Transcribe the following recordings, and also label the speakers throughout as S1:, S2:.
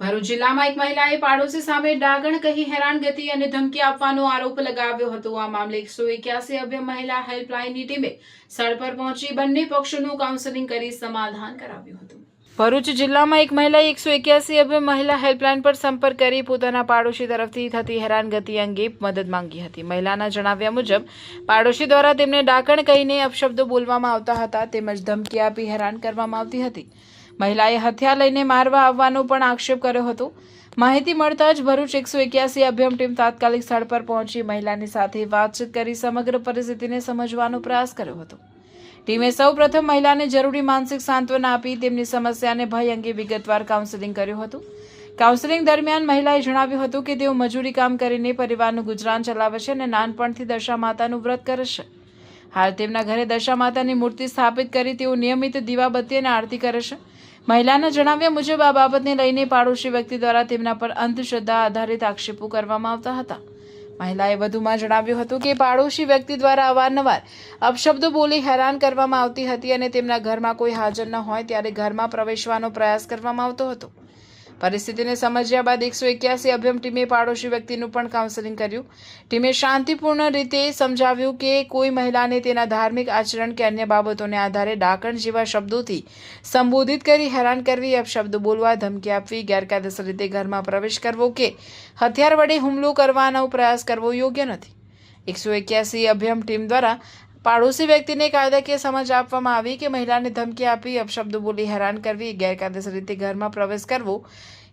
S1: ભરૂચ જિલ્લામાં એક મહિલાએ પાડોશી સામે ડાગણ કહી હેરાનગતિ અને ધમકી આપવાનો આરોપ લગાવ્યો હતો। આ મામલે 181 અભય મહિલા હેલ્પલાઇનની ટીમે સ્થળ પર પહોંચી બંને પક્ષોનું કાઉન્સેલિંગ કરી સમાધાન કરાવ્યું હતું। ભરૂચ જિલ્લામાં એક મહિલાએ 181 અભય મહિલા હેલ્પલાઇન પર સંપર્ક કરી પોતાના પાડોશી તરફથી થતી હેરાનગતિ અંગે મદદ માંગી હતી। મહિલાના જણાવ્યા મુજબ પાડોશી દ્વારા તેમને ડાકણ કહીને અપશબ્દો બોલવામાં આવતા હતા તેમજ ધમકી આપી હેરાન કરવામાં આવતી હતી। મહિલાએ હથિયાર લઈને મારવા આવવાનો પણ આક્ષેપ કર્યો હતો। માહિતી મળતા જ ભરૂચ 181 અભિયમ ટીમ તાત્કાલિક સ્થળ પર પહોંચી મહિલાની સાથે વાતચીત કરી સમગ્ર પરિસ્થિતિને સમજવાનો પ્રયાસ કર્યો હતો। ટીમે સૌપ્રથમ મહિલાને જરૂરી માનસિક સાંત્વના આપી તેમની સમસ્યા અને ભય અંગે વિગતવાર કાઉન્સેલિંગ કર્યું હતું। કાઉન્સેલિંગ દરમિયાન મહિલાએ જણાવ્યું હતું કે તેઓ મજૂરી કામ કરીને પરિવારનું ગુજરાન ચલાવે છે અને નાનપણથી દશા માતાનું વ્રત કરે છે। હાલ તેમના ઘરે દશા માતાની મૂર્તિ સ્થાપિત કરી તેઓ નિયમિત દીવાબત્તી અને આરતી કરે છે। મહિલાના જણાવ્યા મુજબ આ બાબતને લઈને પાડોશી વ્યક્તિ દ્વારા તેમના પર અંધશ્રદ્ધા આધારિત આક્ષેપો કરવામાં આવતા હતા। મહિલાએ વધુમાં જણાવ્યું હતું કે પાડોશી વ્યક્તિ દ્વારા અવારનવાર અપશબ્દો બોલી હેરાન કરવામાં આવતી હતી અને તેમના ઘરમાં કોઈ હાજર ન હોય ત્યારે ઘરમાં પ્રવેશવાનો પ્રયાસ કરવામાં આવતો હતો। પરિસ્થિતિને સમજ્યા બાદ 181 અભિયમ ટીમે પાડોશી વ્યક્તિનું પણ કાઉન્સેલિંગ કર્યું। ટીમે શાંતિપૂર્ણ રીતે સમજાવ્યું કે કોઈ મહિલાને તેના ધાર્મિક આચરણ કે અન્ય બાબતોને આધારે ડાકણ જેવા શબ્દોથી સંબોધિત કરી હેરાન કરવી, અપશબ્દો બોલવા, ધમકી આપવી, ગેરકાયદેસર રીતે ઘરમાં પ્રવેશ કરવો કે હથિયાર વડે હુમલો કરવાનો પ્રયાસ કરવો યોગ્ય નથી। 181 અભિયમ ટીમ દ્વારા પાડોશી વ્યક્તિને કાયદાકીય સમજ આપવામાં આવી કે મહિલાને ધમકી આપી, અપશબ્દો બોલી હેરાન કરવી, ગેરકાયદેસર રીતે ઘરમાં પ્રવેશ કરવો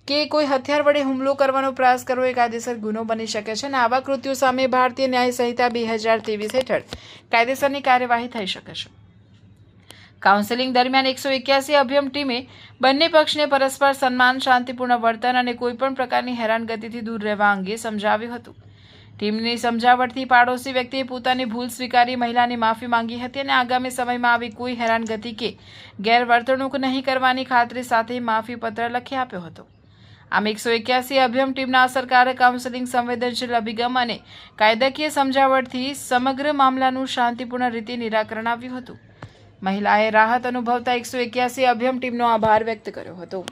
S1: કે કોઈ હથિયાર વડે હુમલો કરવાનો પ્રયાસ કરવો એ કાયદેસર ગુનો બની શકે છે અને આવા કૃત્યો સામે ભારતીય ન્યાય સંહિતા 2023 હેઠળ કાયદેસરની કાર્યવાહી થઈ શકે છે। કાઉન્સેલિંગ દરમિયાન 181 અભિયમ ટીમે બંને પક્ષને પરસ્પર સન્માન, શાંતિપૂર્ણ વર્તન અને કોઈપણ પ્રકારની હેરાનગતિથી દૂર રહેવા અંગે સમજાવ્યું હતું। ટીમની સમજાવટથી પાડોશી વ્યક્તિએ પોતાની ભૂલ સ્વીકારી મહિલાની માફી માંગી હતી અને આગામી સમયમાં આવી કોઈ હેરાનગતિ કે ગેરવર્તણૂક નહીં કરવાની ખાતરી સાથે માફી પત્ર લખી આપ્યો હતો। આમ 181 અભિયમ ટીમના અસરકારક કાઉન્સેલિંગ, સંવેદનશીલ અભિગમ અને કાયદાકીય સમજાવટથી સમગ્ર મામલાનું શાંતિપૂર્ણ રીતે નિરાકરણ આવ્યું હતું। મહિલાએ રાહત અનુભવતા 181 અભિયમ ટીમનો આભાર વ્યક્ત કર્યો હતો।